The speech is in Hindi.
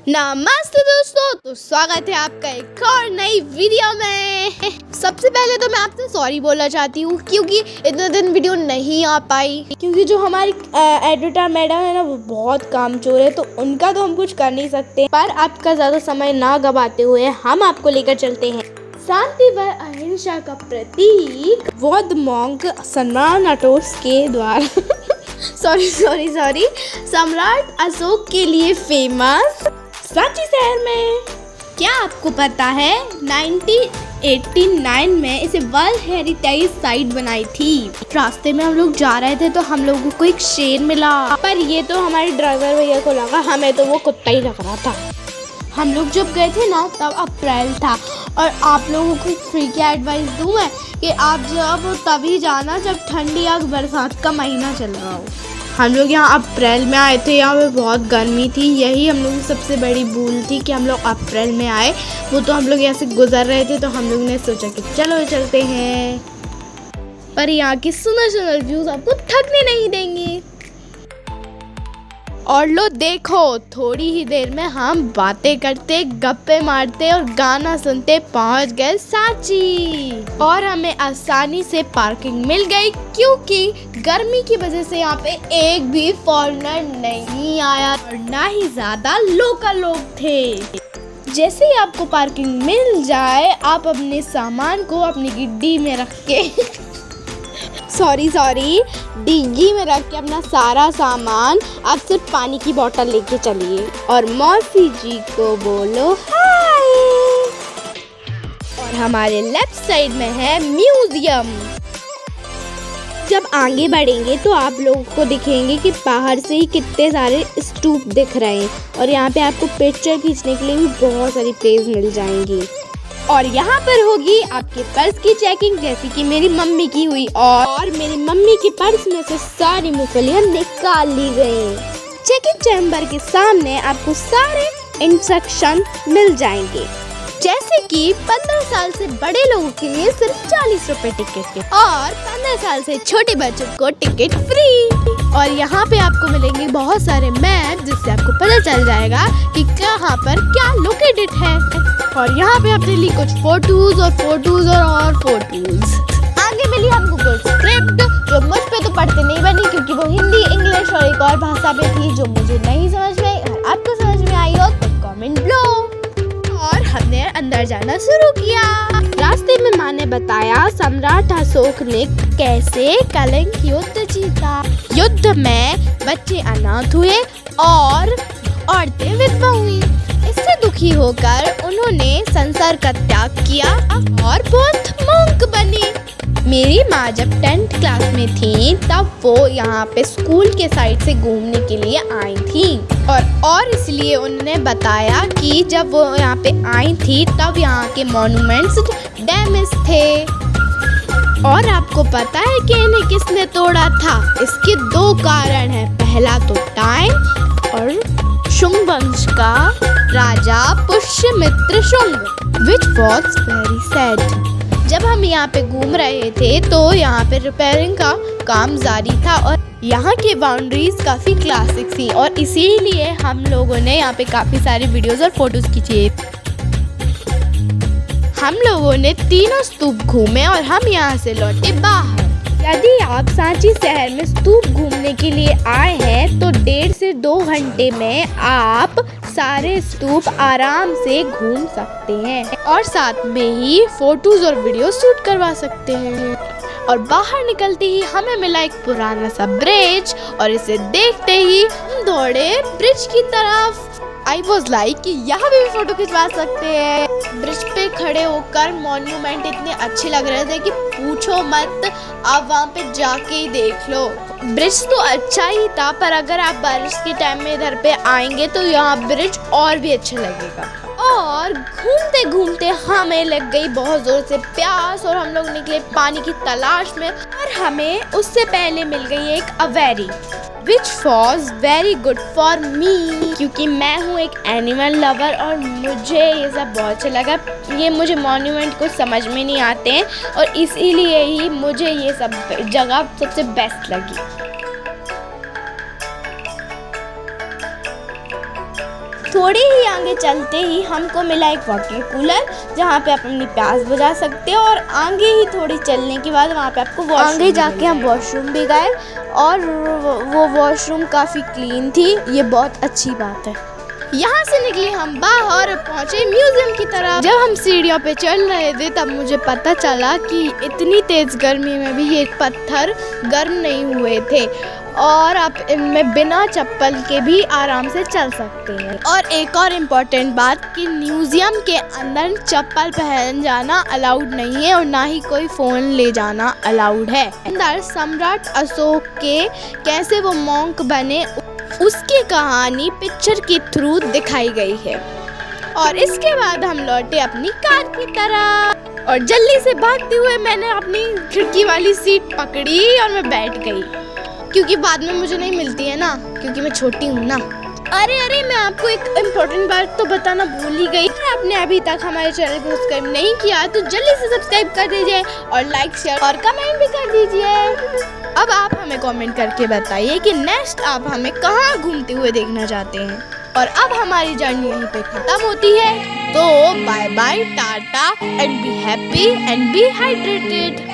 नमस्ते दोस्तों, तो स्वागत है आपका एक और नई वीडियो में। सबसे पहले तो मैं आपसे सॉरी बोलना चाहती हूँ क्योंकि इतने दिन वीडियो नहीं आ पाई, क्योंकि जो हमारी एडिटर मैडम है ना, वो बहुत कामचोर है, तो उनका तो हम कुछ कर नहीं सकते। पर आपका ज़्यादा समय ना गवाते हुए हम आपको लेकर चलते हैं शांति व अहिंसा का प्रतीक बौद्ध मॉन्क सम्राट के द्वारा सॉरी सम्राट अशोक के लिए फेमस सांची शहर में। क्या आपको पता है 1989 में इसे वर्ल्ड हेरिटेज साइट बनाई थी। रास्ते में हम लोग जा रहे थे तो हम लोगों को एक शेर मिला, पर ये तो हमारे ड्राइवर भैया को लगा, हमें तो वो कुत्ता ही लग रहा था। हम लोग जब गए थे ना, तब अप्रैल था। और आप लोगों को फ्री की एडवाइस दूँ मैं कि आप जब तभी जाना जब ठंडी या बरसात का महीना चल रहा हो। हम लोग यहाँ अप्रैल में आए थे, यहाँ पे बहुत गर्मी थी। यही हम लोग की सबसे बड़ी भूल थी कि हम लोग अप्रैल में आए। वो तो हम लोग यहाँ से गुजर रहे थे, तो हम लोग ने सोचा कि चलो चलते हैं। पर यहाँ की सुंदर व्यूज़ आपको थकने नहीं देंगे। और लो देखो, थोड़ी ही देर में हम बातें करते, गप्पे मारते और गाना सुनते पहुंच गए सांची। और हमें आसानी से पार्किंग मिल गई क्योंकि गर्मी की वजह से यहाँ पे एक भी फॉरेनर नहीं आया और ना ही ज्यादा लोकल लोग थे। जैसे ही आपको पार्किंग मिल जाए, आप अपने सामान को अपनी गिड्डी में रख के डिग्गी में रख के अपना सारा सामान आप सिर्फ पानी की बोतल लेके चलिए और मौसी जी को बोलो हाय। और हमारे लेफ्ट साइड में है म्यूजियम। जब आगे बढ़ेंगे तो आप लोगों को दिखेंगे कि बाहर से ही कितने सारे स्तूप दिख रहे हैं और यहाँ पे आपको पिक्चर खींचने के लिए भी बहुत सारी प्लेस मिल जाएंगी। और यहाँ पर होगी आपके पर्स की चेकिंग, जैसे कि मेरी मम्मी की हुई। और मेरी मम्मी के पर्स में से सारी मूंगफलियाँ निकाल ली गई। चेकिंग चैम्बर के सामने आपको सारे इंस्ट्रक्शन मिल जाएंगे, जैसे कि 15 साल से बड़े लोगों के लिए सिर्फ 40 रुपए टिकट के और 15 साल से छोटे बच्चों को टिकट फ्री। और यहाँ पे आपको मिलेंगे बहुत सारे मैप, जिससे आपको पता चल जाएगा कि कहाँ पर क्या लोकेटेड है। और यहाँ पे अपने लिए कुछ फोटोज और फोटोज। आगे मिली हमको कुछ स्क्रिप्ट, जो मुझ पे तो पढ़ते नहीं बनी क्योंकि वो हिंदी, इंग्लिश और एक और भाषा में थी जो मुझे नहीं समझ में आई। और आपको समझ में आई हो तो कमेंट लो। और हमने अंदर जाना शुरू किया। रास्ते में माँ ने बताया सम्राट अशोक ने कैसे कलिंग युद्ध जीता। युद्ध में बच्चे अनाथ हुए और औरतें विधवा हुई। इससे दुखी होकर उन्होंने संसार का त्याग किया और बौद्ध मॉन्क बनी। मेरी माँ जब 10th क्लास में थी तब वो यहाँ पे स्कूल के साइड से घूमने के लिए आई थी। और इसलिए उन्होंने बताया कि जब वो यहाँ पे आई थी तब यहाँ के मॉन्यूमेंट्स डैमेज थे। और आपको पता है कि इन्हें किसने तोड़ा था? इसके 2 कारण हैं। पहला तो टाइम और शुंग वंश का राजा Pushyamitra Shunga, which was very sad। जब हम यहाँ पे घूम रहे थे तो यहाँ पे रिपेयरिंग का काम जारी था और यहाँ की बाउंड्रीज काफ़ी क्लासिक थी और इसीलिए हम लोगों ने यहाँ पे काफ़ी सारी वीडियोस और फोटोज खींची। हम लोगों ने 3 स्तूप घूमे और हम यहाँ से लौटे बाहर। यदि आप सांची शहर में स्तूप घूमने के लिए आए हैं तो 1.5 से 2 घंटे में आप सारे स्तूप आराम से घूम सकते हैं और साथ में ही फोटोज और वीडियो शूट करवा सकते हैं। और बाहर निकलते ही हमें मिला एक पुराना सा ब्रिज और इसे देखते ही हम दौड़े ब्रिज की तरफ। आई वॉज लाइक कि यहाँ भी फोटो खिंचवा सकते हैं। ब्रिज पे खड़े होकर मॉन्यूमेंट इतने अच्छे लग रहे थे कि पूछो मत, आप वहाँ पे जाके ही देख लो। ब्रिज तो अच्छा ही था, पर अगर आप बारिश के टाइम में इधर पे आएंगे तो यहाँ ब्रिज और भी अच्छा लगेगा। और घूमते घूमते हमें लग गई बहुत जोर से प्यास और हम लोग निकले पानी की तलाश में। और हमें उससे पहले मिल गई एक अवेरी, which was very good for me, क्योंकि मैं हूँ एक एनिमल लवर और मुझे ये सब बहुत अच्छा लगा। ये मुझे मॉन्यूमेंट कुछ समझ में नहीं आते हैं और इसीलिए ही मुझे ये सब जगह सबसे बेस्ट लगी। थोड़ी ही आगे चलते ही हमको मिला एक वाटर कूलर जहाँ पे आप अपनी प्यास बुझा सकते हो, और आगे ही थोड़ी चलने के बाद वहाँ पे आपको आगे जाके हम वॉशरूम भी गए और वो वॉशरूम काफ़ी क्लीन थी। ये बहुत अच्छी बात है। यहाँ से निकले हम बाहर और पहुँचे म्यूजियम की तरफ। जब हम सीढ़ियों पे चल रहे थे तब मुझे पता चला कि इतनी तेज़ गर्मी में भी ये पत्थर गर्म नहीं हुए थे और आप इनमें बिना चप्पल के भी आराम से चल सकते हैं। और एक और इम्पोर्टेंट बात कि म्यूजियम के अंदर चप्पल पहन जाना अलाउड नहीं है और ना ही कोई फ़ोन ले जाना अलाउड है। अंदर सम्राट अशोक के कैसे वो मॉन्क बने उसकी कहानी पिक्चर के थ्रू दिखाई गई है। और इसके बाद हम लौटे अपनी कार की तरफ और जल्दी से भागते हुए मैंने अपनी खिड़की वाली सीट पकड़ी और मैं बैठ गई, क्योंकि बाद में मुझे नहीं मिलती है ना, क्योंकि मैं छोटी हूँ ना। अरे मैं आपको एक इम्पोर्टेंट बात तो बताना भूल ही गई। अगर आपने अभी तक हमारे चैनल को सब्सक्राइब नहीं किया तो जल्दी से सब्सक्राइब कर दीजिए और लाइक शेयर और कमेंट भी कर दीजिए। अब आप हमें कमेंट करके बताइए कि नेक्स्ट आप हमें कहाँ घूमते हुए देखना चाहते हैं। और अब हमारी जर्नी यहीं पे खत्म होती है, तो bye bye, tata and be happy and be hydrated.